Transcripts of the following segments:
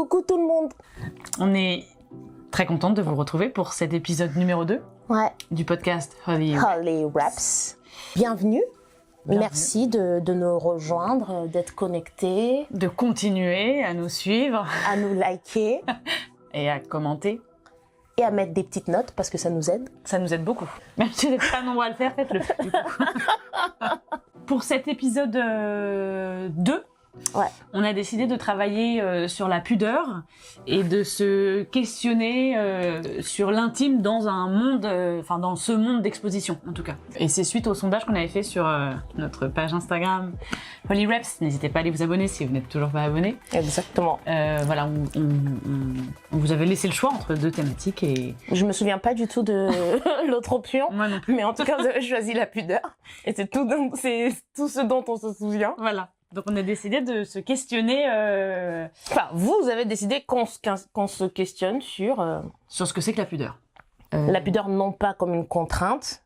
Coucou tout le monde. On est très contente de vous retrouver pour cet épisode numéro 2 du podcast Holy Raps. Bienvenue. Merci de nous rejoindre, d'être connectés. De continuer à nous suivre. À nous liker. Et à commenter. Et à mettre des petites notes parce que ça nous aide. Ça nous aide beaucoup. Même si vous n'êtes pas nombreux à le faire, faites-le. Pour cet épisode 2, on a décidé de travailler sur la pudeur et de se questionner sur l'intime dans un monde, dans ce monde d'exposition en tout cas. Et c'est suite au sondage qu'on avait fait sur notre page Instagram Holy Reps. N'hésitez pas à aller vous abonner si vous n'êtes toujours pas abonné. Exactement. Voilà, on vous avait laissé le choix entre deux thématiques et... Je me souviens pas du tout de l'autre option. Moi non plus. Mais en tout cas, vous avez choisi la pudeur. Et c'est tout ce dont on se souvient. Voilà. Donc on a décidé de se questionner... Enfin, vous avez décidé qu'on se questionne sur ce que c'est que la pudeur. La pudeur non pas comme une contrainte,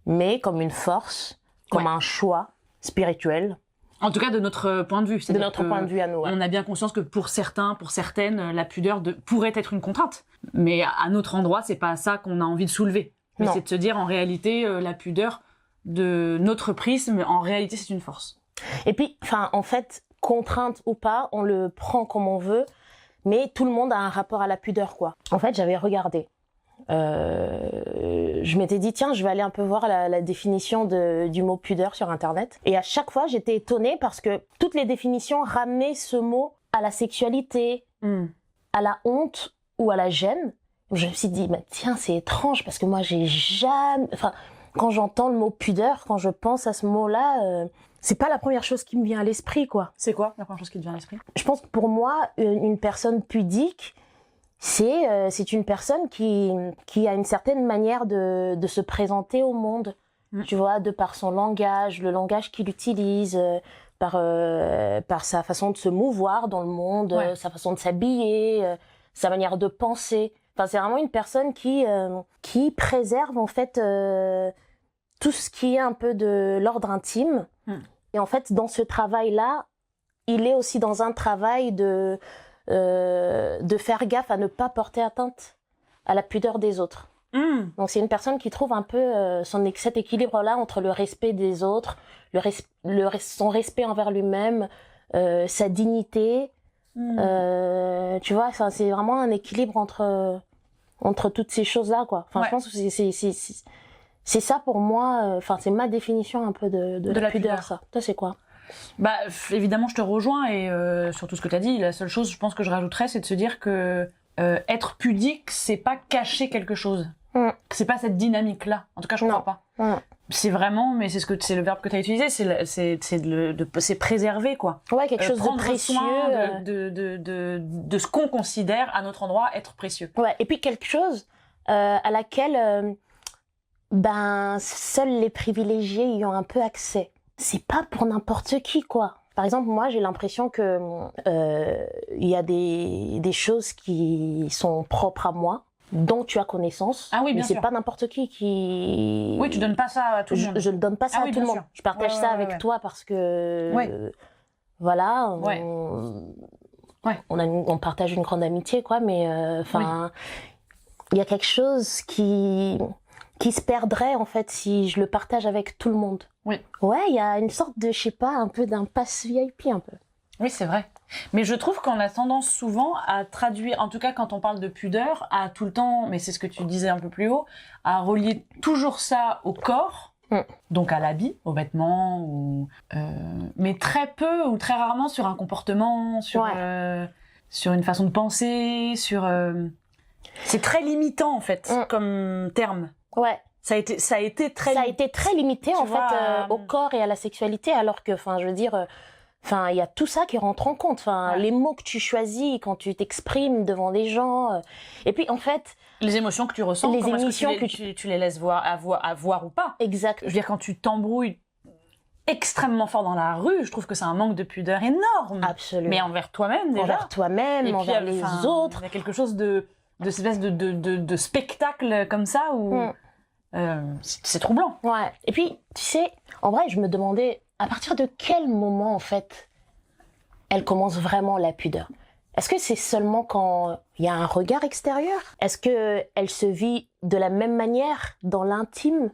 mais comme une force, comme un choix spirituel. En tout cas, de notre point de vue. De notre point de vue à nous. On a bien conscience que pour certains, pour certaines, la pudeur pourrait être une contrainte. Mais à notre endroit, c'est pas ça qu'on a envie de soulever. Mais c'est de se dire, en réalité, la pudeur, de notre prisme, en réalité, c'est une force. Et puis, en fait, contrainte ou pas, on le prend comme on veut, mais tout le monde a un rapport à la pudeur, quoi. En fait, j'avais regardé. Je m'étais dit, tiens, je vais aller un peu voir la définition du mot pudeur sur Internet. Et à chaque fois, j'étais étonnée parce que toutes les définitions ramenaient ce mot à la sexualité, à la honte ou à la gêne. Je me suis dit, bah, tiens, c'est étrange parce que moi, j'ai jamais... quand j'entends le mot pudeur, quand je pense à ce mot-là... c'est pas la première chose qui me vient à l'esprit, quoi. C'est quoi la première chose qui te vient à l'esprit? Je pense que pour moi, une personne pudique, c'est une personne qui a une certaine manière de se présenter au monde. Tu vois, de par son langage, le langage qu'il utilise, par sa façon de se mouvoir dans le monde, sa façon de s'habiller, sa manière de penser. Enfin, c'est vraiment une personne qui préserve en fait tout ce qui est un peu de l'ordre intime. Et en fait, dans ce travail-là, il est aussi dans un travail de faire gaffe à ne pas porter atteinte à la pudeur des autres. Donc c'est une personne qui trouve un peu cet équilibre-là entre le respect des autres, son respect envers lui-même, sa dignité. Tu vois, c'est vraiment un équilibre entre toutes ces choses-là, quoi. Je pense que c'est ça pour moi, c'est ma définition un peu de la pudeur, ça. Toi, c'est quoi? Bah, évidemment, je te rejoins et sur tout ce que tu as dit. La seule chose, je pense que je rajouterais, c'est de se dire que être pudique, c'est pas cacher quelque chose. C'est pas cette dynamique-là. En tout cas, je crois pas. C'est vraiment, mais c'est le verbe que tu as utilisé, c'est préserver, quoi. Ouais, quelque chose de précieux. Soin de ce qu'on considère à notre endroit être précieux. Ouais, et puis quelque chose à laquelle seuls les privilégiés y ont un peu accès. C'est pas pour n'importe qui, quoi. Par exemple, moi, j'ai l'impression que il y a des choses qui sont propres à moi, dont tu as connaissance. Ah oui, bien sûr. Mais c'est pas n'importe qui... Oui, tu donnes pas ça à tout le monde. Je ne donne pas ça à tout le monde. Je partage ça avec toi parce que... voilà, on partage une grande amitié, quoi, mais il y a quelque chose qui se perdrait, en fait, si je le partage avec tout le monde. Oui. Ouais, il y a une sorte de, je sais pas, un peu d'un pass VIP, un peu. Oui, c'est vrai. Mais je trouve qu'on a tendance souvent à traduire, en tout cas quand on parle de pudeur, à tout le temps, mais c'est ce que tu disais un peu plus haut, à relier toujours ça au corps, donc à l'habit, aux vêtements, mais très peu ou très rarement sur un comportement, sur une façon de penser, c'est très limitant en fait, comme terme. Ouais. Ça a été très limité en fait au corps et à la sexualité, alors que, je veux dire, il y a tout ça qui rentre en compte. Les mots que tu choisis quand tu t'exprimes devant des gens, et puis en fait, les émotions que tu ressens, comment est-ce que tu les laisses voir ou pas. Exact. Je veux dire, quand tu t'embrouilles extrêmement fort dans la rue, je trouve que c'est un manque de pudeur énorme. Absolument. Mais envers toi-même déjà. Envers toi-même, et envers les autres. Il y a quelque chose de espèce de spectacle comme ça où c'est troublant. Ouais. Et puis, tu sais, en vrai, je me demandais à partir de quel moment, en fait, elle commence vraiment la pudeur. Est-ce que c'est seulement quand il y a un regard extérieur? Est-ce que elle se vit de la même manière dans l'intime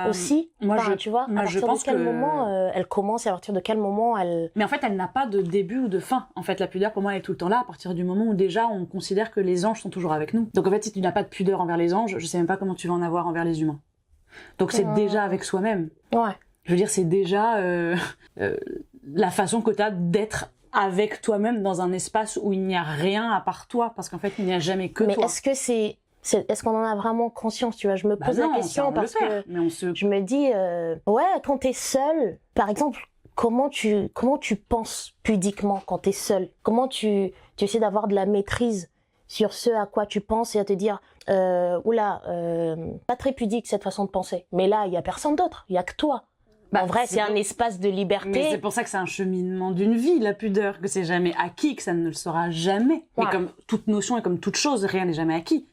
aussi? Moi, tu vois, moi, à partir de quel moment elle commence et à partir de quel moment elle... Mais en fait, elle n'a pas de début ou de fin. En fait, la pudeur, pour moi, elle est tout le temps là, à partir du moment où déjà on considère que les anges sont toujours avec nous. Donc en fait, si tu n'as pas de pudeur envers les anges, je sais même pas comment tu vas en avoir envers les humains. Donc c'est déjà avec soi-même. Ouais. Je veux dire, c'est déjà la façon que tu as d'être avec toi-même dans un espace où il n'y a rien à part toi, parce qu'en fait, il n'y a jamais que toi. Mais est-ce qu'on en a vraiment conscience, tu vois? Je me pose la question parce que je me dis, ouais, quand t'es seule, par exemple, comment tu penses pudiquement quand t'es seule? Comment tu essaies d'avoir de la maîtrise sur ce à quoi tu penses et à te dire, pas très pudique cette façon de penser. Mais là, il y a personne d'autre, il y a que toi. En vrai, c'est un espace de liberté. Mais c'est pour ça que c'est un cheminement d'une vie, la pudeur, que c'est jamais acquis, que ça ne le sera jamais. Ouais. Mais comme toute notion et comme toute chose, rien n'est jamais acquis.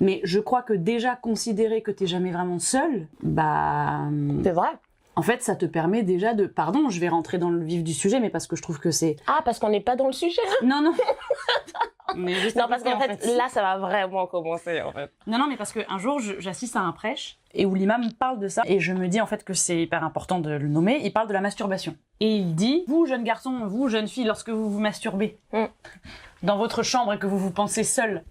Mais je crois que déjà considérer que t'es jamais vraiment seul, c'est vrai. En fait, ça te permet déjà de... Pardon, je vais rentrer dans le vif du sujet, mais parce que je trouve que c'est... Ah, parce qu'on n'est pas dans le sujet. Non. Mais juste non, parce qu'en fait, là, ça va vraiment commencer, en fait. Non, mais parce qu'un jour, j'assiste à un prêche, et où l'imam parle de ça, et je me dis, en fait, que c'est hyper important de le nommer. Il parle de la masturbation. Et il dit, vous, jeunes garçons, vous, jeunes filles, lorsque vous vous masturbez, dans votre chambre et que vous vous pensez seul,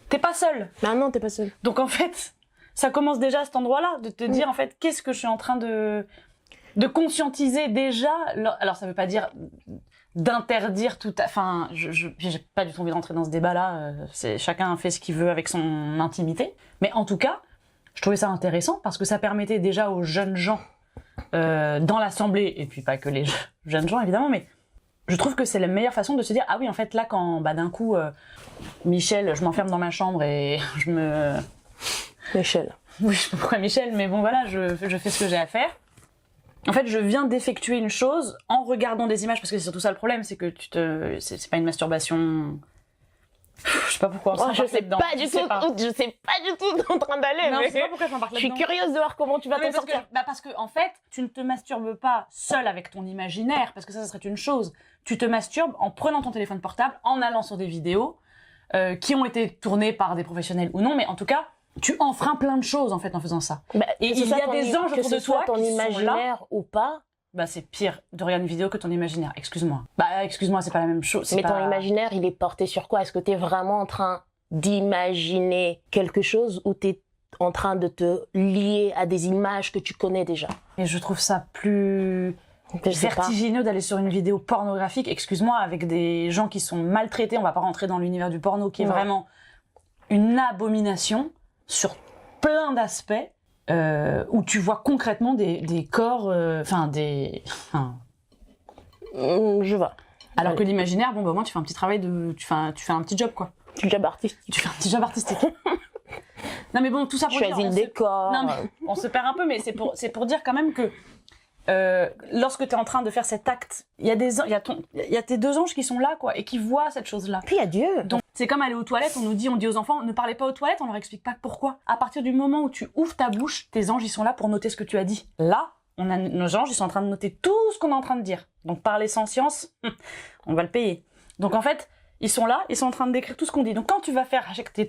t'es pas seul. Ah non, t'es pas seul. Donc, en fait... Ça commence déjà à cet endroit-là, de te dire, en fait, qu'est-ce que je suis en train de conscientiser déjà. Alors, ça veut pas dire d'interdire tout enfin, j'ai pas du tout envie de rentrer dans ce débat-là. Chacun fait ce qu'il veut avec son intimité. Mais en tout cas, je trouvais ça intéressant parce que ça permettait déjà aux jeunes gens, dans l'assemblée, et puis pas que les jeunes gens, évidemment, mais je trouve que c'est la meilleure façon de se dire, ah oui, en fait, là, quand, d'un coup, Michel, je m'enferme dans ma chambre et je me... Michel. Oui, je sais pas pourquoi Michel, mais bon voilà, je fais ce que j'ai à faire. En fait, je viens d'effectuer une chose en regardant des images, parce que c'est surtout ça le problème, c'est que c'est pas une masturbation... Je sais pas pourquoi on je sais pas du tout où en train d'aller. Non, mais je sais pas pourquoi j'en parle là-dedans. Je suis curieuse de voir comment tu vas t'en sortir. Parce que, en fait, tu ne te masturbes pas seul avec ton imaginaire, parce que ça serait une chose. Tu te masturbes en prenant ton téléphone portable, en allant sur des vidéos, qui ont été tournées par des professionnels ou non, mais en tout cas, tu enfreins plein de choses en fait en faisant ça. Et il y a des anges autour de toi ton qui imaginaire sont là. Ou pas. C'est pire de regarder une vidéo que ton imaginaire. Excuse-moi, c'est pas la même chose. Mais ton imaginaire, il est porté sur quoi? Est-ce que t'es vraiment en train d'imaginer quelque chose ou t'es en train de te lier à des images que tu connais déjà? Et je trouve ça plus vertigineux d'aller sur une vidéo pornographique, excuse-moi, avec des gens qui sont maltraités. On va pas rentrer dans l'univers du porno qui est vraiment une abomination sur plein d'aspects, où tu vois concrètement des corps, je vois. Alors que l'imaginaire, au moins tu fais un petit travail tu fais un petit job, quoi. Tu fais un petit job artistique. Non mais bon, tout ça pour dire... Choisis le décor. Non mais on se perd un peu, mais c'est pour dire quand même que lorsque t'es en train de faire cet acte, il y a tes deux anges qui sont là, quoi, et qui voient cette chose-là. Puis il y a Dieu. Donc c'est comme aller aux toilettes, on dit aux enfants, ne parlez pas aux toilettes, on leur explique pas pourquoi. À partir du moment où tu ouvres ta bouche, tes anges ils sont là pour noter ce que tu as dit. Là, nos anges ils sont en train de noter tout ce qu'on est en train de dire. Donc parler sans science, on va le payer. Donc en fait, ils sont là, ils sont en train de décrire tout ce qu'on dit. Donc quand tu vas faire avec tes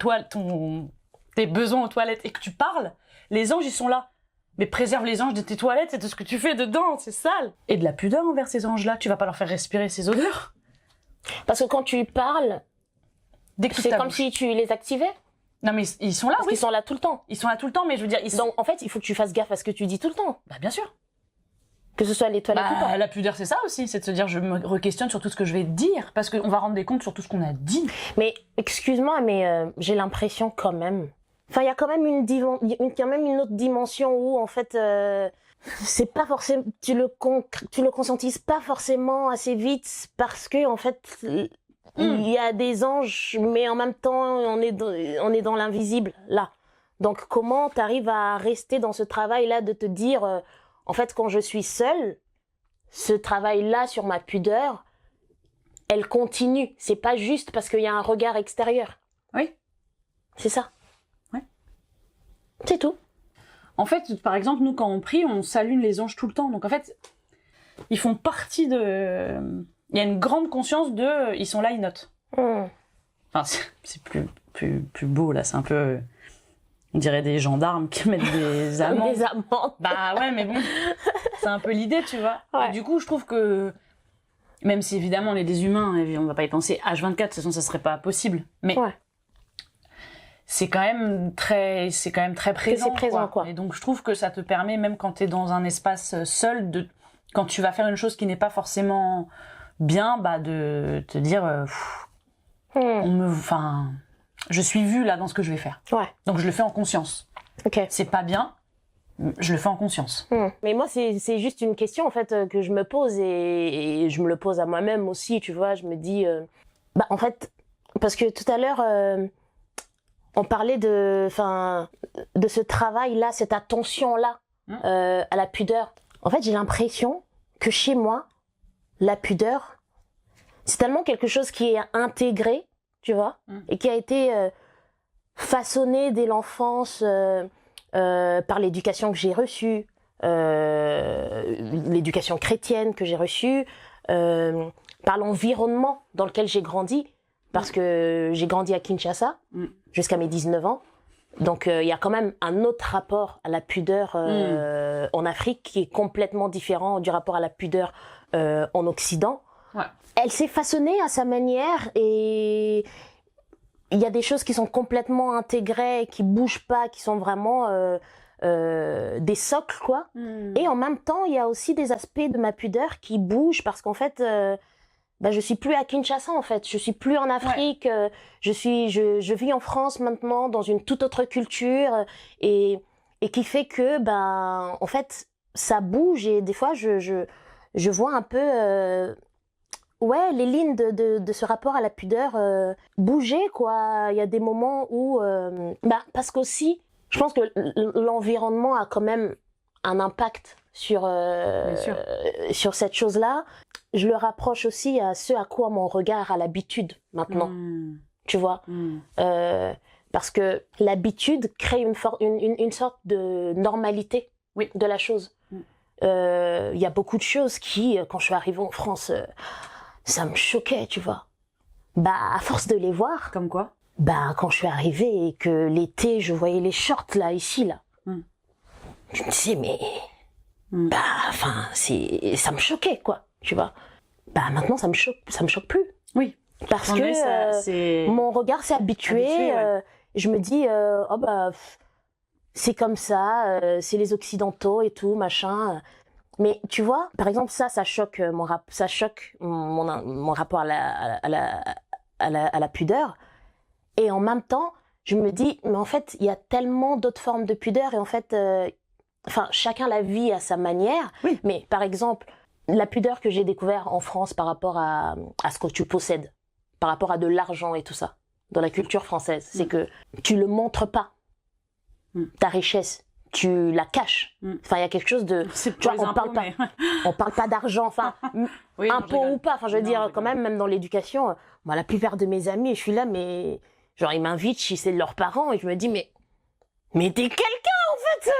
besoins aux toilettes et que tu parles, les anges ils sont là. Mais préserve les anges de tes toilettes, c'est de ce que tu fais dedans, c'est sale. Et de la pudeur envers ces anges-là, tu vas pas leur faire respirer ces odeurs. Parce que quand tu parles, c'est comme si tu les activais. Non mais ils sont là, Parce qu'ils sont là tout le temps. Ils sont là tout le temps, mais je veux dire... Donc en fait, il faut que tu fasses gaffe à ce que tu dis tout le temps. Bien sûr. Que ce soit les toilettes ou pas. La pudeur, c'est ça aussi, c'est de se dire je me re-questionne sur tout ce que je vais dire, parce qu'on va rendre des comptes sur tout ce qu'on a dit. Mais excuse-moi, mais j'ai l'impression quand même... Enfin, il y a quand même une autre dimension où, en fait, c'est pas forcément, tu le conscientises pas forcément assez vite parce que, en fait, il y a des anges, mais en même temps, on est dans l'invisible, là. Donc, comment t'arrives à rester dans ce travail-là de te dire, en fait, quand je suis seule, ce travail-là sur ma pudeur, elle continue. C'est pas juste parce qu'il y a un regard extérieur. Oui. C'est ça. C'est tout. En fait, par exemple, nous, quand on prie, on salue les anges tout le temps. Donc, en fait, ils font partie de il y a une grande conscience de ils sont là, ils notent. Enfin, c'est plus beau là, c'est un peu on dirait des gendarmes qui mettent des amendes. Des amendes. Bah ouais, mais bon, c'est un peu l'idée, tu vois. Ouais. Et du coup, je trouve que même si évidemment on est des humains et on va pas y penser H24, de toute façon ça serait pas possible. Mais c'est quand même très présent. C'est présent, quoi. Et donc je trouve que ça te permet, même quand t'es dans un espace seul, quand tu vas faire une chose qui n'est pas forcément bien, bah de te dire, je suis vue là dans ce que je vais faire. Ouais. Donc je le fais en conscience. Ok. C'est pas bien, je le fais en conscience. Mais moi, c'est juste une question en fait que je me pose et je me le pose à moi-même aussi, tu vois. Je me dis, en fait, parce que tout à l'heure, on parlait de ce travail-là, cette attention-là à la pudeur. En fait, j'ai l'impression que chez moi, la pudeur, c'est tellement quelque chose qui est intégré, tu vois, et qui a été façonné dès l'enfance. Par l'éducation que j'ai reçue, l'éducation chrétienne que j'ai reçue, par l'environnement dans lequel j'ai grandi, parce que j'ai grandi à Kinshasa jusqu'à mes 19 ans. Donc il y a quand même un autre rapport à la pudeur en Afrique qui est complètement différent du rapport à la pudeur en Occident. Ouais. Elle s'est façonnée à sa manière et il y a des choses qui sont complètement intégrées, qui bougent pas, qui sont vraiment des socles, quoi. Et en même temps, il y a aussi des aspects de ma pudeur qui bougent parce qu'en fait, je suis plus à Kinshasa, en fait. Je suis plus en Afrique. Ouais. Je vis en France maintenant, dans une toute autre culture et qui fait que, en fait, ça bouge et des fois, je vois un peu... les lignes de ce rapport à la pudeur bouger, quoi. Il y a des moments où... parce qu'aussi, je pense que l'environnement a quand même un impact sur cette chose-là. Je le rapproche aussi à ce à quoi mon regard a l'habitude maintenant. Tu vois parce que l'habitude crée une sorte de normalité de la chose. Il y a beaucoup de choses qui, quand je suis arrivée en France... ça me choquait, tu vois. À force de les voir. Comme quoi? Quand je suis arrivée et que l'été, je voyais les shorts, là, ici, là. Je me disais, mais... ça me choquait, quoi, tu vois. Maintenant, ça me choque plus. Oui. Parce que mon regard s'est habitué. Je me dis, c'est comme ça, c'est les Occidentaux et tout, machin... Mais tu vois, par exemple, ça choque mon rapport à la pudeur. Et en même temps, je me dis, mais en fait, il y a tellement d'autres formes de pudeur et en fait, chacun la vit à sa manière. Oui. Mais par exemple, la pudeur que j'ai découvert en France par rapport à ce que tu possèdes, par rapport à de l'argent et tout ça, dans la culture française, c'est que tu le montres pas, ta richesse. Tu la caches. Enfin, il y a quelque chose de... on parle pas d'argent, impôt ou pas. Je veux dire, quand même dans l'éducation, la plupart de mes amis, je suis là, mais... Genre, ils m'invitent chez leurs parents et je me dis, mais t'es quelqu'un, en fait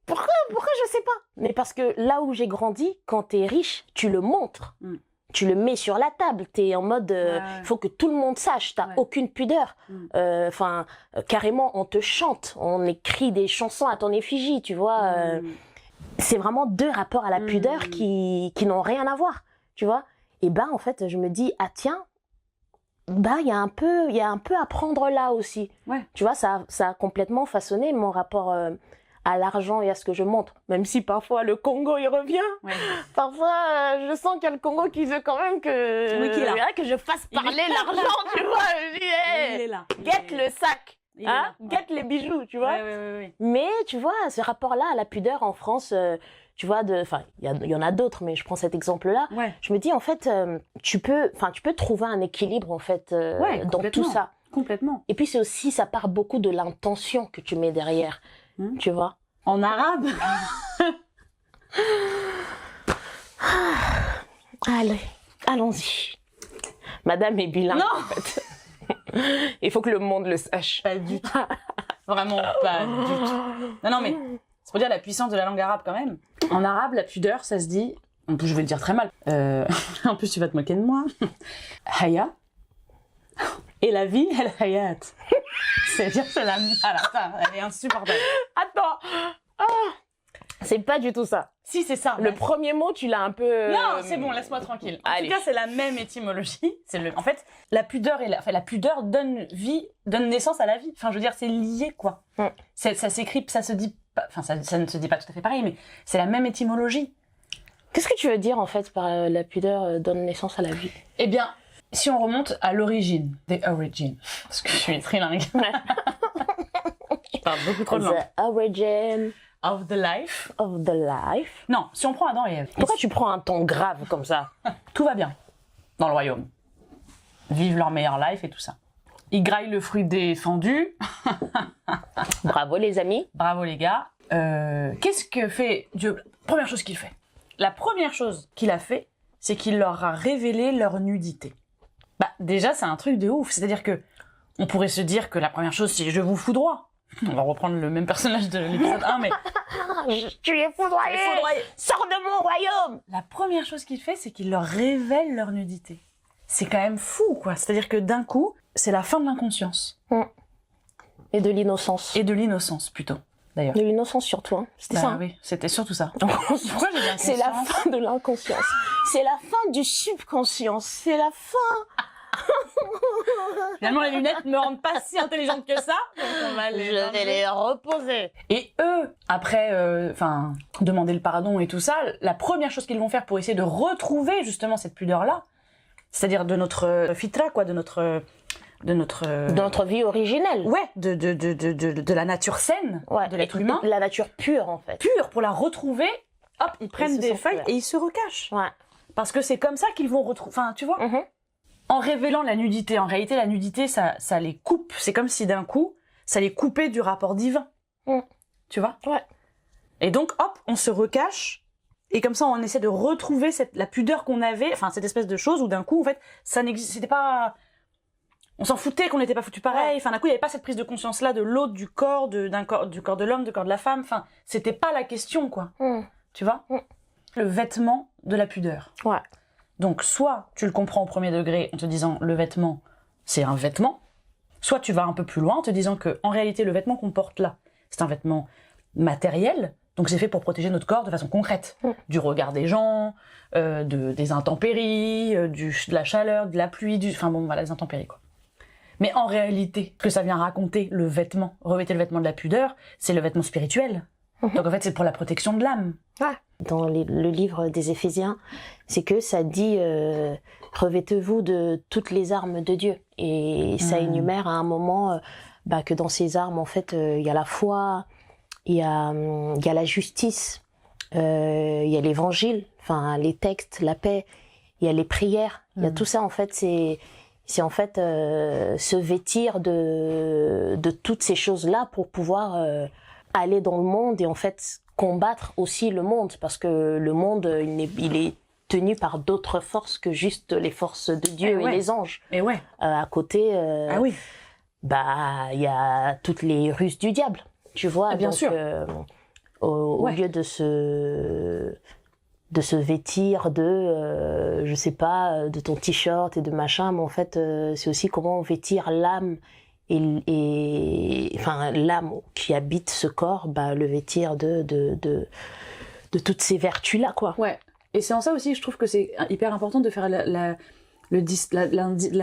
pourquoi je sais pas? Mais parce que là où j'ai grandi, quand t'es riche, tu le montres. Tu le mets sur la table, t'es en mode, faut que tout le monde sache, t'as aucune pudeur. Carrément, on te chante, on écrit des chansons à ton effigie, tu vois. C'est vraiment deux rapports à la pudeur qui n'ont rien à voir, tu vois. Et en fait, je me dis, ah tiens, il y a un peu à prendre là aussi. Ouais. Tu vois, ça a complètement façonné mon rapport à l'argent et à ce que je montre. Même si parfois le Congo il revient. Ouais. Parfois je sens qu'il y a le Congo qui veut quand même que je fasse parler l'argent, tu vois. Je dis, hey, il est là. Guette le sac. Guette les bijoux, tu vois. Ouais. Mais tu vois, ce rapport-là à la pudeur en France, tu vois, il y en a d'autres, mais je prends cet exemple-là. Ouais. Je me dis en fait, tu peux trouver un équilibre en fait dans tout ça. Complètement. Et puis c'est aussi, ça part beaucoup de l'intention que tu mets derrière. Tu vois. En arabe. Allez, allons-y. Madame est bilingue, en fait. Il faut que le monde le sache. Pas du tout. Vraiment pas du tout. Non, mais c'est pour dire la puissance de la langue arabe quand même. En arabe, la pudeur, ça se dit En plus, je vais le dire très mal. En plus, tu vas te moquer de moi. Haya. Et la vie, elle hayat. C'est-à-dire que c'est la... À la fin, elle est insupportable. Attends. C'est pas du tout ça. Si, c'est ça. Le premier mot, tu l'as un peu... Non, c'est bon, laisse-moi tranquille. En Allez. tout cas, c'est la même étymologie. En fait, la pudeur la pudeur donne naissance à la vie. Enfin, je veux dire, c'est lié, quoi. Ça s'écrit, ça se dit pas... Enfin, ça ne se dit pas tout à fait pareil, mais c'est la même étymologie. Qu'est-ce que tu veux dire, en fait, par la pudeur donne naissance à la vie? Eh bien, si on remonte à l'origine, the origin, parce que je suis trilingue. Je parle beaucoup trop de langue. The origin Of the life. of the life. Non, si on prend Adam et Ève. Pourquoi tu prends un ton grave comme ça? Tout va bien dans le royaume. Vivent leur meilleure life et tout ça. Ils graillent le fruit défendu. Bravo, les amis. Bravo les gars. Qu'est-ce que fait Dieu? Première chose qu'il fait. La première chose qu'il a fait, c'est qu'il leur a révélé leur nudité. Bah déjà, c'est un truc de ouf. C'est-à-dire que on pourrait se dire que la première chose, c'est je vous foudroie. On va reprendre le même personnage de l'épisode 1, mais... Tu es foudroyé. Sors de mon royaume. La première chose qu'il fait, c'est qu'il leur révèle leur nudité. C'est quand même fou, quoi. C'est-à-dire que d'un coup, c'est la fin de l'inconscience. Et de l'innocence. Et de l'innocence, plutôt, d'ailleurs. De l'innocence surtout. Hein. C'était ça. Hein. Oui, c'était surtout ça. Pourquoi j'ai dit C'est la fin de l'inconscience. C'est la fin du subconscient. C'est la fin... Finalement, les lunettes me rendent pas si intelligente que ça. Donc on va Je vais les reposer. Et eux, après, demander le pardon et tout ça, la première chose qu'ils vont faire pour essayer de retrouver justement cette pudeur-là, c'est-à-dire de notre fitra, quoi, de notre vie originelle. Ouais, de la nature saine, ouais, de l'être humain. La nature pure, en fait. Pure, pour la retrouver, hop, ils prennent des feuilles et ils se recachent. Ouais. Parce que c'est comme ça qu'ils vont retrouver... Enfin, tu vois En révélant la nudité, en réalité, la nudité, ça les coupe. C'est comme si d'un coup, ça les coupait du rapport divin. Tu vois? Ouais. Et donc, hop, on se recache. Et comme ça, on essaie de retrouver la pudeur qu'on avait, enfin, cette espèce de chose où d'un coup, en fait, ça n'existe, c'était pas... On s'en foutait qu'on n'était pas foutu pareil. Enfin, d'un coup, il n'y avait pas cette prise de conscience-là de l'autre, du corps de l'homme, du corps de la femme. Enfin, c'était pas la question, quoi. Tu vois? Le vêtement de la pudeur. Ouais. Donc, soit tu le comprends au premier degré en te disant le vêtement, c'est un vêtement, soit tu vas un peu plus loin en te disant que en réalité, le vêtement qu'on porte là, c'est un vêtement matériel, donc c'est fait pour protéger notre corps de façon concrète, du regard des gens, des intempéries, de la chaleur, de la pluie, enfin bon, voilà, les intempéries, quoi. Mais en réalité, ce que ça vient raconter, le vêtement, revêter le vêtement de la pudeur, c'est le vêtement spirituel. Donc en fait, c'est pour la protection de l'âme. Ouais. Dans le livre des Éphésiens, c'est que ça dit revêtez-vous de toutes les armes de Dieu. Et ça énumère à un moment que dans ces armes, en fait, il y a la foi, il y a la justice, il y a l'évangile, enfin les textes, la paix, il y a les prières, il y a tout ça, en fait, c'est en fait se vêtir de toutes ces choses-là pour pouvoir aller dans le monde et en fait combattre aussi le monde, parce que le monde, il est tenu par d'autres forces que juste les forces de Dieu et les anges. Et ouais. À côté, il y a toutes les ruses du diable, tu vois. Bien sûr. Au lieu de se vêtir de, je sais pas, de ton t-shirt et de machin, mais en fait, c'est aussi comment vêtir l'âme et enfin l'âme qui habite ce corps, le vêtir de toutes ces vertus là, quoi. Ouais. Et c'est en ça aussi, je trouve que c'est hyper important de faire la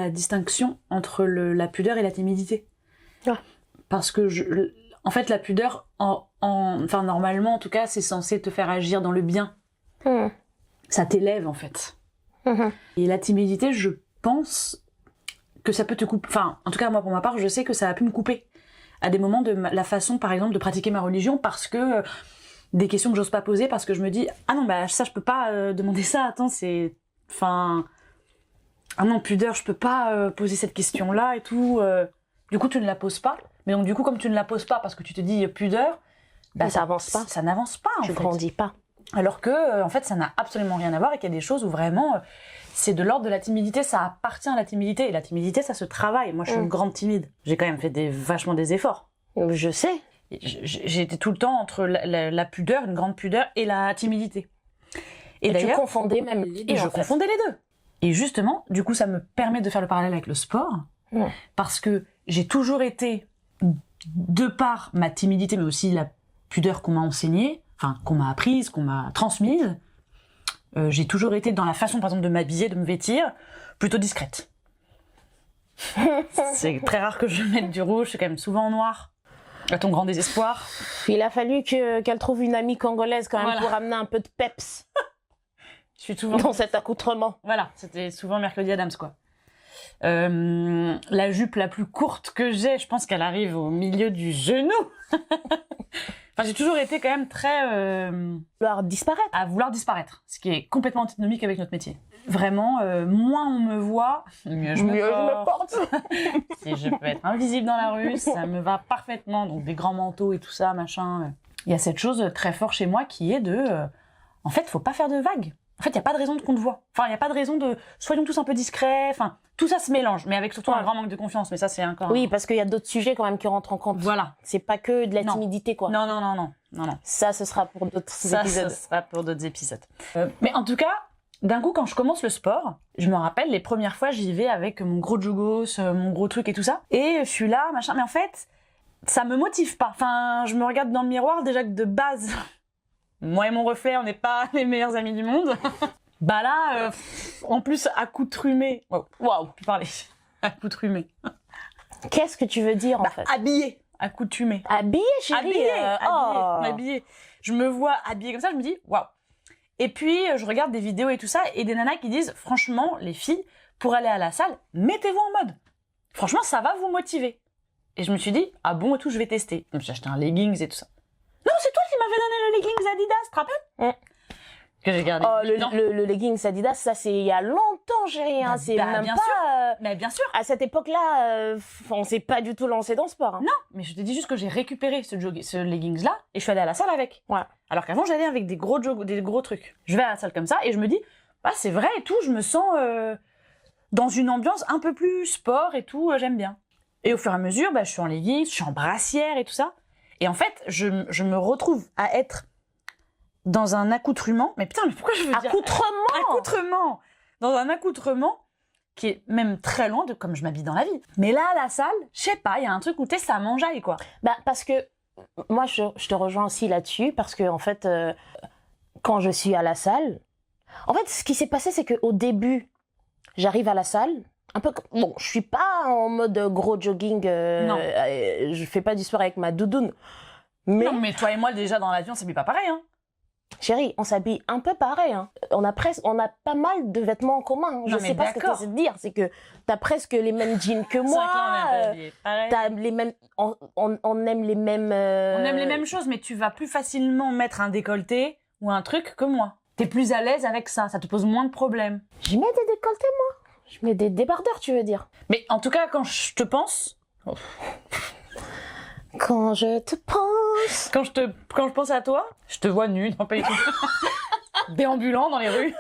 distinction entre la pudeur et la timidité. Ouais. Parce que en fait, la pudeur, enfin normalement en tout cas, c'est censé te faire agir dans le bien. Ça t'élève en fait. Et la timidité, je pense que ça peut te couper. Enfin, en tout cas moi pour ma part, je sais que ça a pu me couper à des moments de la façon, par exemple, de pratiquer ma religion, parce que des questions que j'ose pas poser, parce que je me dis ah non ça je peux pas demander ça. Attends, c'est ah non, pudeur, je peux pas poser cette question là et tout. Du coup tu ne la poses pas. Mais donc du coup comme tu ne la poses pas parce que tu te dis pudeur, ça avance pas. Ça n'avance pas. Tu grandis pas. Alors que, en fait, ça n'a absolument rien à voir et qu'il y a des choses où vraiment, c'est de l'ordre de la timidité, ça appartient à la timidité. Et la timidité, ça se travaille. Moi, je suis une grande timide. J'ai quand même fait vachement des efforts. Je sais. J'ai été tout le temps entre la pudeur, une grande pudeur, et la timidité. Et tu d'ailleurs, confondais même les deux. et je en fait. confondais les deux. Et justement, du coup, ça me permet de faire le parallèle avec le sport, parce que j'ai toujours été, de par ma timidité, mais aussi la pudeur qu'on m'a enseignée, enfin, qu'on m'a apprise, qu'on m'a transmise, j'ai toujours été dans la façon, par exemple, de m'habiller, de me vêtir, plutôt discrète. C'est très rare que je mette du rouge, je suis quand même souvent en noir, à ton grand désespoir. Il a fallu qu'elle trouve une amie congolaise quand même Voilà. pour amener un peu de peps Je suis souvent... dans cet accoutrement. Voilà, c'était souvent Mercredi Adams, quoi. La jupe la plus courte que j'ai, je pense qu'elle arrive au milieu du genou. Enfin, j'ai toujours été quand même très... Vouloir disparaître. à vouloir disparaître, ce qui est complètement antinomique avec notre métier. Vraiment, moins on me voit, mieux je me porte. Si je peux être invisible dans la rue, ça me va parfaitement. Donc des grands manteaux et tout ça, machin. Il y a cette chose très forte chez moi qui est de... en fait, faut pas faire de vagues. En fait, il n'y a pas de raison qu'on te voit. Enfin, il n'y a pas de raison de... Soyons tous un peu discrets. Enfin, tout ça se mélange, mais avec surtout un grand manque de confiance. Mais ça, c'est encore... Oui, parce qu'il y a d'autres sujets quand même qui rentrent en compte. Voilà. C'est pas que de la Non. timidité, quoi. Non. Ça, ce sera pour d'autres épisodes. Ça sera pour d'autres épisodes. Mais en tout cas, d'un coup, quand je commence le sport, je me rappelle les premières fois, j'y vais avec mon gros jogos, mon gros truc et tout ça. Et je suis là, machin. Mais en fait, ça me motive pas. Enfin, je me regarde dans le miroir, déjà que de base, moi et mon reflet, on n'est pas les meilleurs amis du monde. Bah là, en plus, accoutrumé. Waouh, plus parler. Accoutrumé. Qu'est-ce que tu veux dire, en fait? Habillé. Accoutumé. Habillé, chérie. Habillé. Je me vois habillée comme ça, je me dis, waouh. Et puis, je regarde des vidéos et tout ça, et des nanas qui disent, franchement, les filles, pour aller à la salle, mettez-vous en mode. Franchement, ça va vous motiver. Et je me suis dit, ah bon, et tout, je vais tester. Je me suis acheté un leggings et tout ça. Non, c'est toi qui m'avais donné le leggings Adidas, tu te rappelles? Que j'ai gardé. Oh, le leggings Adidas, ça, c'est il y a longtemps, chérie. Hein. C'est même bien pas... sûr. Mais bien sûr. À cette époque-là, on s'est pas du tout lancé dans le sport. Hein. Non, mais je te dis juste que j'ai récupéré ce leggings-là, et je suis allée à la salle avec. Ouais. Alors qu'avant, j'allais avec des gros trucs. Je vais à la salle comme ça, et je me dis, bah, c'est vrai et tout, je me sens dans une ambiance un peu plus sport et tout, j'aime bien. Et au fur et à mesure, bah, je suis en leggings, je suis en brassière et tout ça. Et en fait, je me retrouve à être dans un accoutrement. Mais putain, mais pourquoi je veux dire... Accoutrement. Dans un accoutrement qui est même très loin de comme je m'habille dans la vie. Mais là, à la salle, je sais pas, il y a un truc où ça m'enjaille, quoi. Bah, parce que moi, je te rejoins aussi là-dessus, parce que en fait, quand je suis à la salle, en fait, ce qui s'est passé, c'est qu'au début, j'arrive à la salle, un peu, bon, je suis pas en mode gros jogging, Non. Je fais pas du sport avec ma doudoune, mais Non, mais toi et moi, déjà, dans l'avion, c'est pas pareil, hein. chérie, on s'habille un peu pareil, hein. On a pas mal de vêtements en commun. Hein. Je Non, sais mais pas ce que tu d'accord. essaies de dire, c'est que t'as presque les mêmes jeans que C'est moi. vrai que là, on est un peu habillés pareil. T'as les mêmes, on aime les mêmes. On aime les mêmes choses, mais tu vas plus facilement mettre un décolleté ou un truc que moi. T'es plus à l'aise avec ça te pose moins de problèmes. Je mets des décolletés, moi. Je mets des débardeurs, tu veux dire. Mais en tout cas, quand je te pense, Quand je te pense. quand je pense à toi, je te vois nue, non pas du tout. Déambulant dans les rues.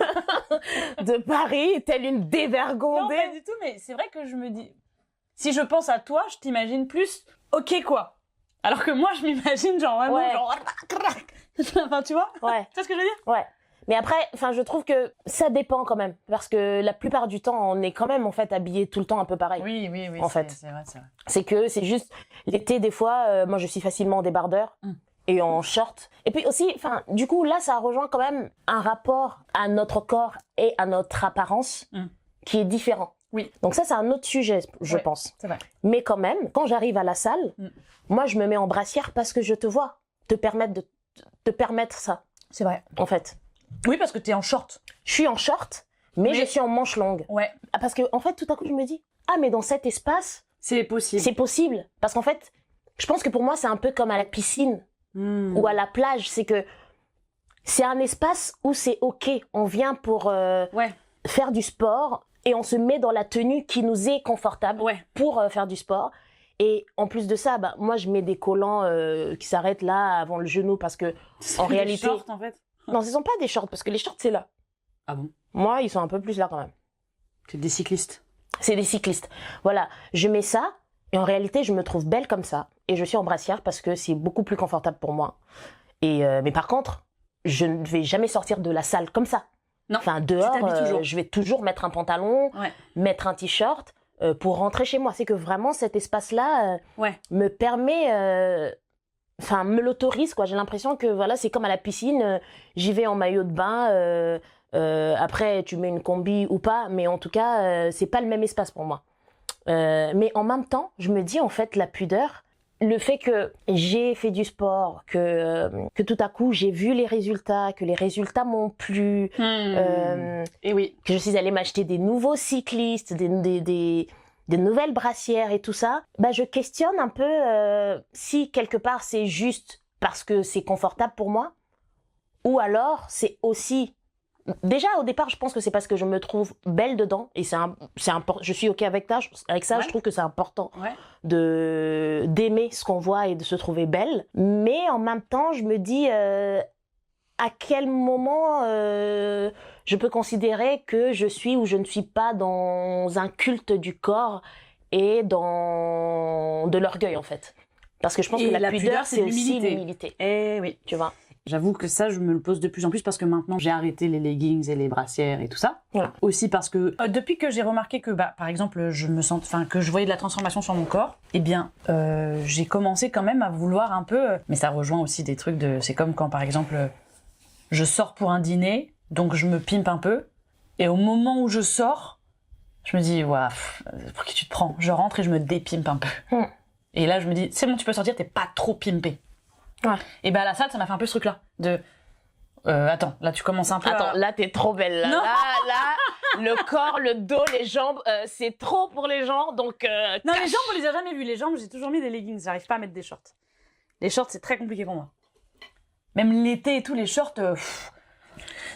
De Paris, telle une Non, dévergondée. pas du tout, mais c'est vrai que je me dis, si je pense à toi, je t'imagine plus, ok quoi. Alors que moi, je m'imagine genre vraiment, Ouais. genre, enfin tu vois, Ouais, tu vois ce que je veux dire? ouais. Mais après, enfin, je trouve que ça dépend quand même. Parce que la plupart du temps, on est quand même, en fait, habillés tout le temps un peu pareil. Oui, En fait. c'est vrai. C'est que c'est juste l'été, des fois, moi je suis facilement en débardeur et en short. Et puis aussi, enfin, du coup, là, ça rejoint quand même un rapport à notre corps et à notre apparence qui est différent. Oui. Donc ça, c'est un autre sujet, je Ouais. pense. C'est vrai. Mais quand même, quand j'arrive à la salle, moi, je me mets en brassière parce que je te vois te permettre ça, C'est vrai. en fait. Oui, parce que t'es en short. Je suis en short, mais je suis en manche longue. Ouais. Ah, parce que, en fait, tout à coup, je me dis, ah, mais dans cet espace, C'est possible. c'est possible. Parce qu'en fait, je pense que pour moi, c'est un peu comme à la piscine ou à la plage. C'est que c'est un espace où c'est OK. On vient pour Ouais. faire du sport et on se met dans la tenue qui nous est confortable Ouais. pour faire du sport. Et en plus de ça, bah, moi, je mets des collants qui s'arrêtent là avant le genou parce que, en Des réalité... shorts, en fait. Non, ce sont pas des shorts parce que les shorts, c'est là. Ah bon? Moi, ils sont un peu plus là quand même. C'est des cyclistes. C'est des cyclistes. Voilà, je mets ça et en réalité, je me trouve belle comme ça. Et je suis en brassière parce que c'est beaucoup plus confortable pour moi. Et mais par contre, je ne vais jamais sortir de la salle comme ça. Non. Enfin, Tu dehors, t'habilles toujours. je vais toujours mettre un pantalon, Ouais. mettre un t-shirt pour rentrer chez moi. C'est que vraiment, cet espace-là Ouais. me permet... Enfin, me l'autorise, quoi. J'ai l'impression que, voilà, c'est comme à la piscine. J'y vais en maillot de bain. Après, tu mets une combi ou pas. Mais en tout cas, c'est pas le même espace pour moi. Mais en même temps, je me dis, en fait, la pudeur... Le fait que j'ai fait du sport, que tout à coup j'ai vu les résultats, que les résultats m'ont plu, Et oui. que je suis allée m'acheter des nouveaux cyclistes, des nouvelles brassières et tout ça, bah je questionne un peu si quelque part c'est juste parce que c'est confortable pour moi, ou alors c'est aussi... Déjà au départ je pense que c'est parce que je me trouve belle dedans et c'est important. Je suis ok avec ça. Ouais. Je trouve que c'est important Ouais. d'aimer ce qu'on voit et de se trouver belle. Mais en même temps je me dis à quel moment je peux considérer que je suis ou je ne suis pas dans un culte du corps et dans de l'orgueil en fait. Parce que je pense Et que la la pudeur c'est aussi l'humilité. l'humilité. Eh oui. Tu vois. J'avoue que ça, je me le pose de plus en plus parce que maintenant, j'ai arrêté les leggings et les brassières et tout ça. Voilà. Aussi parce que depuis que j'ai remarqué que, par exemple, que je voyais de la transformation sur mon corps, eh bien, j'ai commencé quand même à vouloir un peu... mais ça rejoint aussi des trucs de... C'est comme quand, par exemple, je sors pour un dîner, donc je me pimpe un peu, et au moment où je sors, je me dis, ouah, pour qui tu te prends? Je rentre et je me dépimpe un peu. Et là, je me dis, c'est bon, tu peux sortir, t'es pas trop pimpé. Ouais. Et ben à la salle, ça m'a fait un peu ce truc-là. Attends, là tu commences un peu Attends, à... là t'es trop belle. Là, Non. le corps, le dos, les jambes, c'est trop pour les gens. Donc Non, les jambes, on les a jamais vues. Les jambes, j'ai toujours mis des leggings. J'arrive pas à mettre des shorts. Les shorts, c'est très compliqué pour moi. Même l'été et tout, les shorts,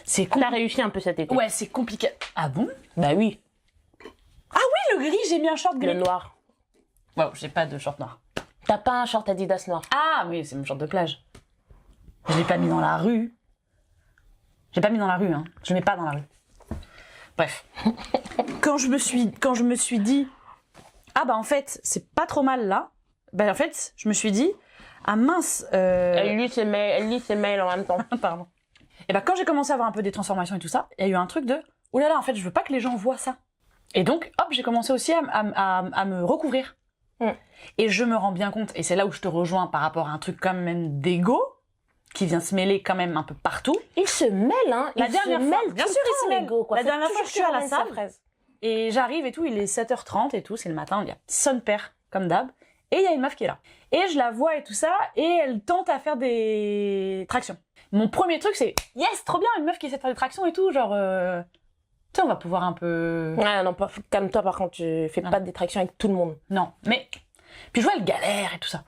c'est t'as compliqué. réussi un peu cet été. Ouais, c'est compliqué. Ah bon? Bah oui. Ah oui, le gris, j'ai mis un short gris. Le noir. Wow, j'ai pas de short noir. T'as pas un short Adidas noir. Ah oui, c'est mon short de plage. Je l'ai pas mis dans la rue. J'ai pas mis dans la rue, hein. Je mets pas dans la rue. Bref. Quand je me suis dit, ah bah en fait, c'est pas trop mal là. Bah en fait, je me suis dit, ah mince. Elle lit ses mails en même temps. Pardon. Et bah quand j'ai commencé à avoir un peu des transformations et tout ça, il y a eu un truc de, oh là là, en fait, je veux pas que les gens voient ça. Et donc, hop, j'ai commencé aussi à me recouvrir. Et je me rends bien compte, et c'est là où je te rejoins par rapport à un truc quand même d'ego, qui vient se mêler quand même un peu partout. Il se mêle, hein. La dernière fois, bien sûr, il se mêle. l'ego, quoi. La Faut dernière fois, toujours je suis à la surveiller sa salle, fraise. et j'arrive et tout, il est 7h30 et tout, c'est le matin, il y a son père, comme d'hab, et il y a une meuf qui est là. Et je la vois et tout ça, et elle tente à faire des tractions. Mon premier truc, c'est, yes, trop bien, une meuf qui essaie de faire des tractions et tout, genre, tu sais, on va pouvoir un peu... Ouais, non, calme-toi, par contre, tu fais pas de détraction avec tout le monde. Non, mais... Puis je vois, elle galère et tout ça.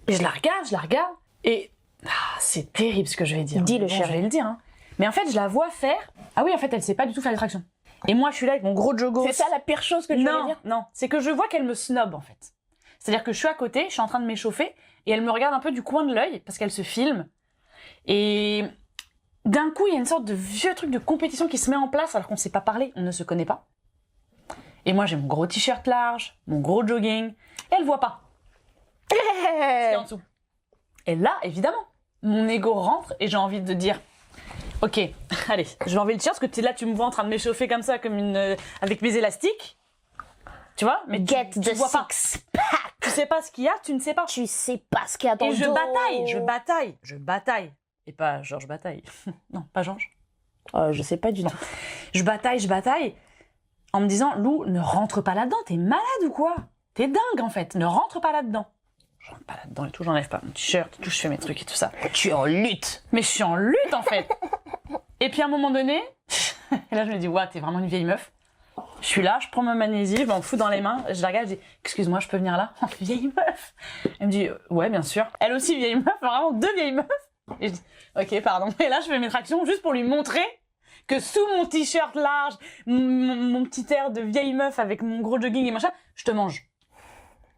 Et je la regarde, et... Ah, c'est terrible ce que je vais dire. Dis-le, Bon, chérie. je vais le dire, hein. Mais en fait, je la vois faire... Ah oui, en fait, elle sait pas du tout faire des tractions. Et moi, je suis là avec mon gros jogos. C'est ça la pire chose que tu voulais dire? Non, c'est que je vois qu'elle me snob, en fait. C'est-à-dire que je suis à côté, je suis en train de m'échauffer, et elle me regarde un peu du coin de l'œil, parce qu'elle se filme. Et d'un coup, il y a une sorte de vieux truc de compétition qui se met en place, alors qu'on ne sait pas parler, on ne se connaît pas. Et moi, j'ai mon gros t-shirt large, mon gros jogging, et elle voit pas. Ce qu'il y a en dessous. Et là, évidemment, mon ego rentre, et j'ai envie de dire... Ok, allez, je vais enlever le t-shirt, parce que là, tu me vois en train de m'échauffer comme ça, comme avec mes élastiques. Tu vois? Mais Get tu the vois pas. six-pack. Tu sais pas ce qu'il y a, tu ne sais pas. Tu sais pas ce qu'il y a dans Et le je dos. bataille. Et pas Georges Bataille. Non, pas Georges. Je sais pas du tout. Je bataille, en me disant, Lou, ne rentre pas là-dedans, t'es malade ou quoi? T'es dingue, en fait, ne rentre pas là-dedans. Je rentre pas là-dedans et tout, j'enlève pas mon t-shirt, et tout, je fais mes trucs et tout ça. Tu es en lutte. Mais je suis en lutte, en fait. Et puis, à un moment donné, et là, je me dis, ouais, t'es vraiment une vieille meuf. Je suis là, je prends ma magnésie, je m'en fous dans les mains, je la regarde, je dis, excuse-moi, je peux venir là? Oh, vieille meuf. Elle me dit, ouais, bien sûr. Elle aussi, vieille meuf, vraiment deux vieilles meufs. Et je dis, ok, pardon. Et là, je fais mes tractions juste pour lui montrer que sous mon t-shirt large, mon petit air de vieille meuf avec mon gros jogging et machin, je te mange.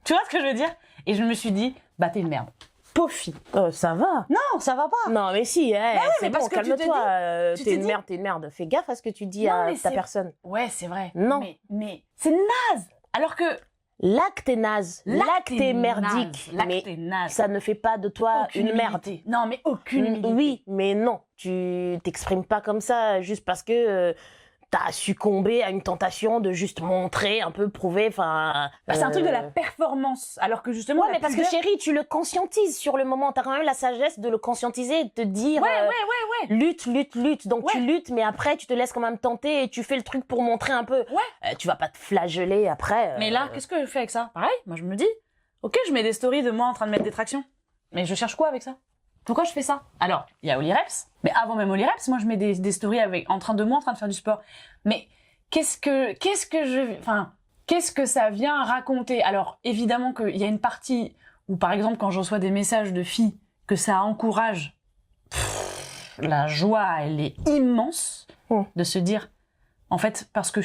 Tu vois ce que je veux dire? Et je me suis dit, bah t'es une merde. Pauvre fille. Ça va. Non, ça va pas. Non, mais si, mais c'est parce bon, que tu te calme-toi. tu T'es t'es une dit- merde, t'es une merde. Fais gaffe à ce que tu dis Non, à mais ta c'est- personne. Ouais, c'est vrai. Non. Mais c'est naze. Alors que L'acte est naze, l'acte est merdique, L'acte mais est naze. ça ne fait pas de toi Aucune une merde. humilité. Non, mais aucune humilité. Oui, mais non, tu t'exprimes pas comme ça juste parce que t'as succombé à une tentation de juste montrer, un peu prouver, enfin... Bah, c'est un truc de la performance, alors que justement... Ouais, mais parce que chérie, tu le conscientises sur le moment, t'as quand même la sagesse de le conscientiser, de te dire... Ouais. Lutte, donc Ouais. tu luttes, mais après tu te laisses quand même tenter et tu fais le truc pour montrer un peu. Ouais. Tu vas pas te flageller après. Mais là, qu'est-ce que je fais avec ça? Pareil, moi je me dis, ok, je mets des stories de moi en train de mettre des tractions, mais je cherche quoi avec ça? Pourquoi je fais ça? Alors, il y a Oli Reps, mais avant même Oli Reps, moi je mets des stories en train de faire du sport. Mais qu'est-ce que ça vient raconter? Alors, évidemment qu'il y a une partie où, par exemple, quand je reçois des messages de filles, que ça encourage, la joie, elle est immense de se dire, en fait, parce que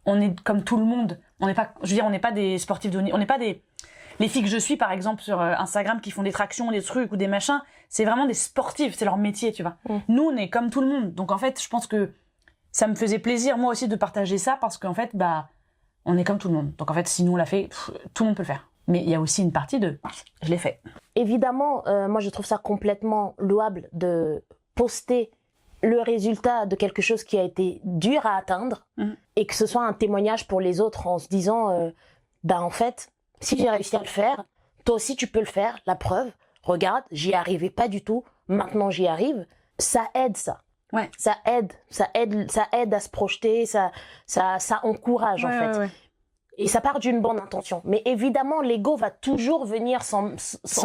on est comme tout le monde, on n'est pas des sportifs de haut niveau, on n'est pas les filles que je suis, par exemple, sur Instagram, qui font des tractions, des trucs ou des machins, c'est vraiment des sportifs, c'est leur métier, tu vois. Nous, on est comme tout le monde. Donc, en fait, je pense que ça me faisait plaisir, moi aussi, de partager ça, parce qu'en fait, on est comme tout le monde. Donc, en fait, si nous, on l'a fait, tout le monde peut le faire. Mais il y a aussi une partie de « je l'ai fait ». Évidemment, moi, je trouve ça complètement louable de poster le résultat de quelque chose qui a été dur à atteindre et que ce soit un témoignage pour les autres en se disant en fait, si j'ai réussi à le faire, toi aussi tu peux le faire, la preuve, regarde, j'y arrivais pas du tout, maintenant j'y arrive. Ça aide, ça. Ouais. Ça aide à se projeter, ça encourage en fait. Ouais. Et ça part d'une bonne intention. Mais évidemment, l'ego va toujours venir s'en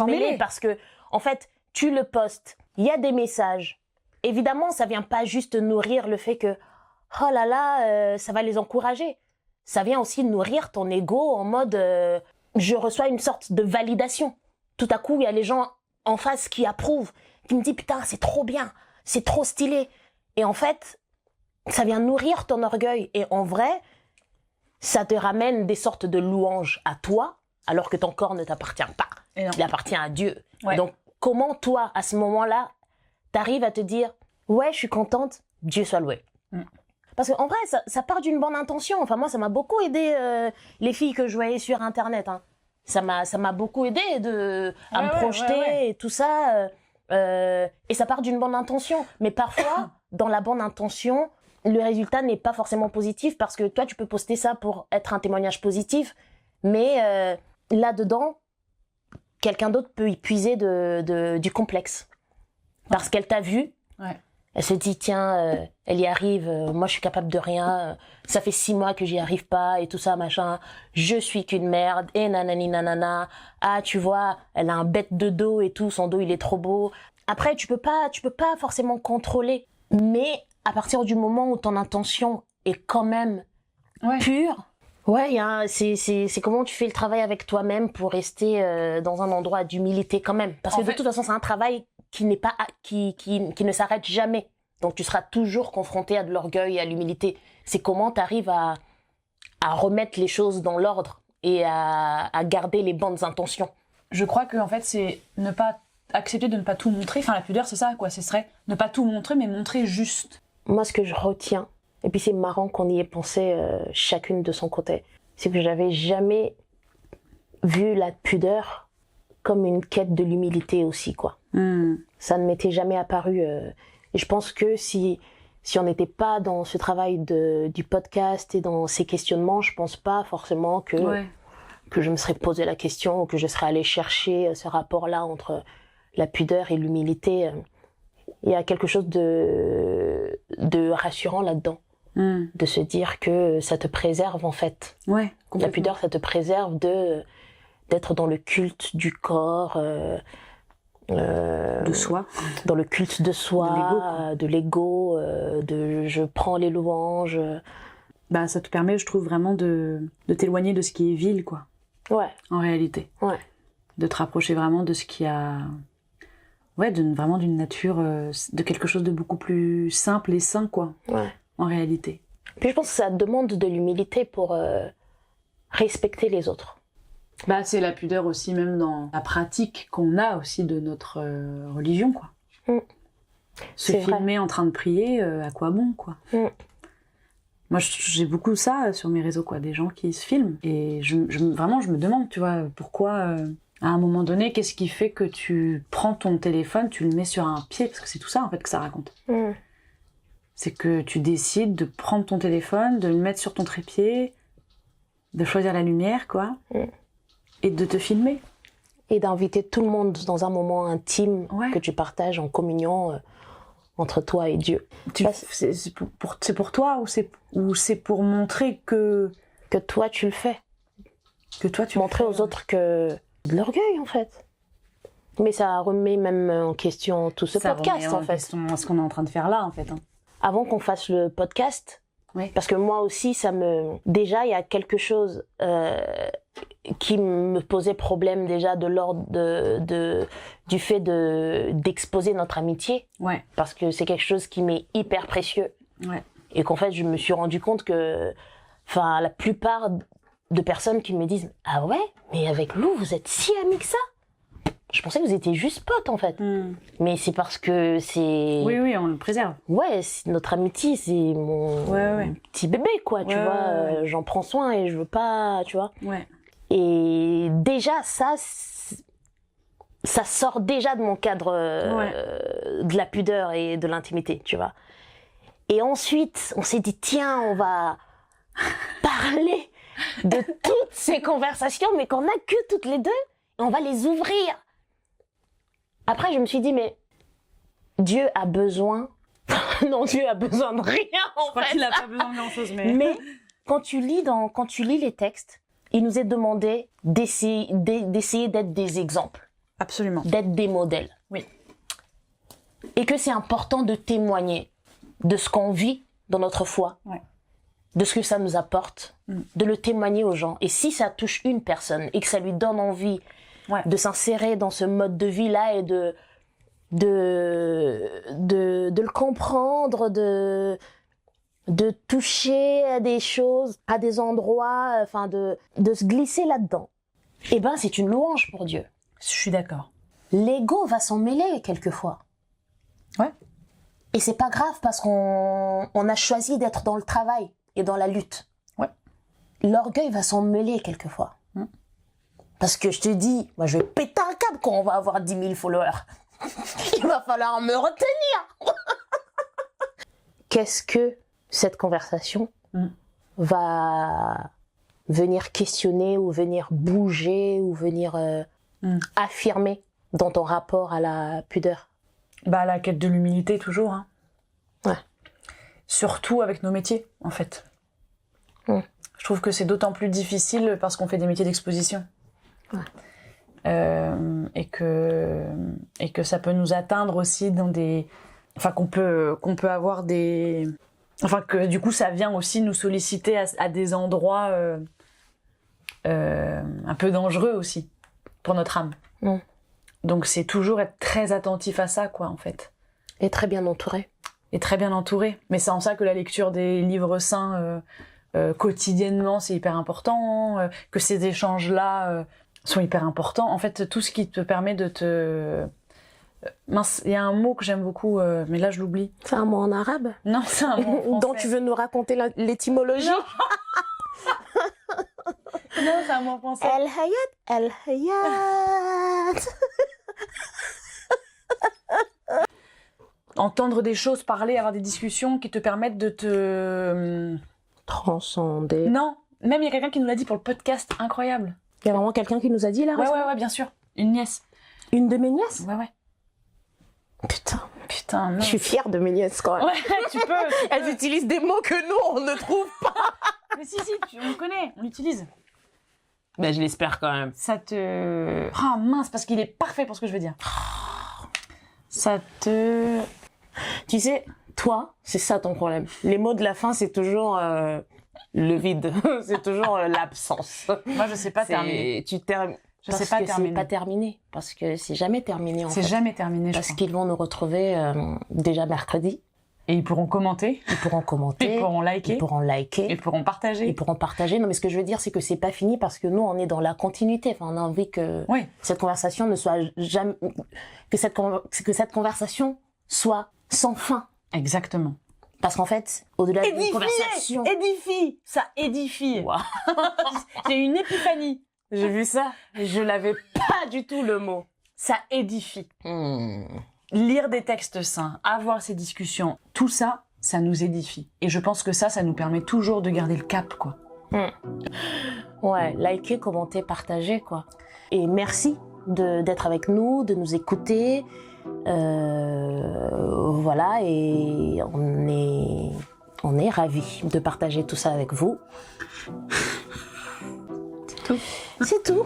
mêler parce que, en fait, tu le postes, il y a des messages. Évidemment, ça vient pas juste nourrir le fait que, oh là là, ça va les encourager. Ça vient aussi nourrir ton ego en mode, je reçois une sorte de validation. Tout à coup, il y a les gens en face qui approuvent, qui me disent, putain, c'est trop bien, c'est trop stylé. Et en fait, ça vient nourrir ton orgueil. Et en vrai, ça te ramène des sortes de louanges à toi, alors que ton corps ne t'appartient pas. Il appartient à Dieu. Ouais. Donc, comment toi, à ce moment-là, t'arrives à te dire, ouais, je suis contente, Dieu soit loué. Parce qu'en vrai, ça part d'une bonne intention. Enfin, moi, ça m'a beaucoup aidé, les filles que je voyais sur Internet. Hein. Ça m'a beaucoup aidé à me projeter et tout ça. Et ça part d'une bonne intention. Mais parfois, dans la bonne intention, le résultat n'est pas forcément positif parce que toi, tu peux poster ça pour être un témoignage positif. Mais là-dedans, quelqu'un d'autre peut y puiser du complexe. Parce qu'elle t'a vu. Ouais. Elle se dit, tiens, elle y arrive, moi je suis capable de rien, ça fait 6 mois que j'y arrive pas, et tout ça, machin, je suis qu'une merde, et nanani nanana, ah, tu vois, elle a un bête de dos et tout, son dos il est trop beau. Après, tu peux pas forcément contrôler, mais à partir du moment où ton intention est quand même pure, c'est comment tu fais le travail avec toi-même pour rester dans un endroit d'humilité quand même. Parce que de toute façon, c'est un travail qui ne s'arrête jamais. Donc tu seras toujours confronté à de l'orgueil et à l'humilité. C'est comment tu arrives à remettre les choses dans l'ordre et à garder les bonnes intentions. Je crois que en fait c'est ne pas accepter de ne pas tout montrer. Enfin la pudeur c'est ça quoi, ce serait ne pas tout montrer mais montrer juste. Moi ce que je retiens, et puis c'est marrant qu'on y ait pensé chacune de son côté, c'est que j'avais jamais vu la pudeur comme une quête de l'humilité aussi quoi. Ça ne m'était jamais apparu. Et je pense que si on n'était pas dans ce travail du podcast et dans ces questionnements, je pense pas forcément que je me serais posé la question ou que je serais allée chercher ce rapport-là entre la pudeur et l'humilité. Il y a quelque chose de rassurant là-dedans. De se dire que ça te préserve en fait. La pudeur, ça te préserve d'être dans le culte du corps, de soi, dans le culte de soi, de l'ego, de je prends les louanges. Ça te permet, je trouve, vraiment de t'éloigner de ce qui est vil, quoi. En réalité. De te rapprocher vraiment de ce qui a, vraiment d'une nature, de quelque chose de beaucoup plus simple et sain, quoi. En réalité. Puis je pense que ça demande de l'humilité pour respecter les autres. C'est la pudeur aussi, même dans la pratique qu'on a aussi de notre religion, quoi. Se filmer en train de prier, à quoi bon, quoi. Moi, j'ai beaucoup ça sur mes réseaux, quoi, des gens qui se filment. Et vraiment, je me demande, tu vois, pourquoi, à un moment donné, qu'est-ce qui fait que tu prends ton téléphone, tu le mets sur un pied, parce que c'est tout ça, en fait, que ça raconte. C'est que tu décides de prendre ton téléphone, de le mettre sur ton trépied, de choisir la lumière, quoi, et de te filmer. Et d'inviter tout le monde dans un moment intime que tu partages en communion entre toi et Dieu. C'est pour toi ou c'est pour montrer que toi tu le fais. Que toi tu montrer aux autres que de l'orgueil en fait. Mais ça remet même en question tout ce podcast en fait. Ce qu'on est en train de faire là en fait. Avant qu'on fasse le podcast, parce que moi aussi déjà il y a quelque chose qui me posait problème déjà de l'ordre du fait d'exposer notre amitié, parce que c'est quelque chose qui m'est hyper précieux, et qu'en fait je me suis rendu compte que la plupart de personnes qui me disent « Ah ouais, mais avec Lou vous êtes si amis que ça ?» Je pensais que vous étiez juste potes en fait. Mais c'est parce que c'est... Oui, on le préserve. Ouais, notre amitié, c'est mon petit bébé, quoi, tu vois. J'en prends soin et je veux pas, tu vois. Et déjà, ça sort déjà de mon cadre de la pudeur et de l'intimité, tu vois. Et ensuite, on s'est dit, tiens, on va parler de toutes ces conversations, mais qu'on a que toutes les deux, et on va les ouvrir. Après, je me suis dit, mais Dieu a besoin... non, Dieu a besoin de rien, en fait. Je crois qu'il n'a pas besoin de grand-chose, mais... Mais quand tu lis les textes, il nous est demandé d'essayer d'être des exemples. Absolument. D'être des modèles. Oui. Et que c'est important de témoigner de ce qu'on vit dans notre foi, de ce que ça nous apporte, de le témoigner aux gens. Et si ça touche une personne et que ça lui donne envie de s'insérer dans ce mode de vie-là et de le comprendre, de toucher à des choses, à des endroits, de se glisser là-dedans, eh ben c'est une louange pour Dieu. Je suis d'accord. L'ego va s'en mêler quelquefois. Et c'est pas grave parce qu'on a choisi d'être dans le travail et dans la lutte. L'orgueil va s'en mêler quelquefois. Parce que je te dis, moi je vais péter un câble quand on va avoir 10 000 followers. Il va falloir me retenir. Qu'est-ce que cette conversation va venir questionner ou venir bouger ou venir affirmer dans ton rapport à la pudeur? La quête de l'humilité toujours. Surtout avec nos métiers, en fait. Je trouve que c'est d'autant plus difficile parce qu'on fait des métiers d'exposition. Et que ça peut nous atteindre aussi dans des... qu'on peut avoir des... que du coup ça vient aussi nous solliciter à des endroits un peu dangereux aussi pour notre âme. Donc c'est toujours être très attentif à ça, quoi, en fait. Et très bien entouré. Mais c'est en ça que la lecture des livres saints quotidiennement, c'est hyper important, que ces échanges-là sont hyper importants. En fait, tout ce qui te permet de te... Mince, il y a un mot que j'aime beaucoup, mais là je l'oublie. C'est un mot en arabe? Non, c'est un mot en français. Dont tu veux nous raconter l'étymologie? Non, c'est un mot en français. El-Hayat. Entendre des choses, parler, avoir des discussions qui te permettent de te... transcender. Non, même il y a quelqu'un qui nous l'a dit pour le podcast, incroyable. Il y a vraiment quelqu'un qui nous a dit là? Ouais, bien sûr. Une nièce. Une de mes nièces? Ouais. Putain, non. Je suis fière de mes nièces quand même. Ouais, tu peux. Elles utilisent des mots que nous, on ne trouve pas. Mais si, on le connaît, on l'utilise. Je l'espère quand même. Ça te... Ah mince, parce qu'il est parfait pour ce que je veux dire. Ça te... Tu sais, toi, c'est ça ton problème. Les mots de la fin, c'est toujours le vide. C'est toujours l'absence. Moi, je sais pas terminer. Je sais pas terminer. C'est pas terminé. Parce que c'est jamais terminé, en fait. C'est jamais terminé, je Parce crois. qu'ils vont nous retrouver déjà mercredi. Et ils pourront commenter. Ils pourront liker. Ils pourront partager. Non, mais ce que je veux dire, c'est que c'est pas fini parce que nous, on est dans la continuité. On a envie que cette conversation ne soit jamais... que cette conversation soit sans fin. Exactement. Parce qu'en fait, au-delà d'une conversation... Édifie, ça édifie. Wow. J'ai eu une épiphanie. J'ai vu ça. Je l'avais pas du tout le mot. Ça édifie. Lire des textes saints, avoir ces discussions, tout ça, ça nous édifie. Et je pense que ça nous permet toujours de garder le cap, quoi. Ouais, liker, commenter, partager, quoi. Et merci d'être avec nous, de nous écouter. Voilà, et on est ravis de partager tout ça avec vous. C'est tout. C'est tout.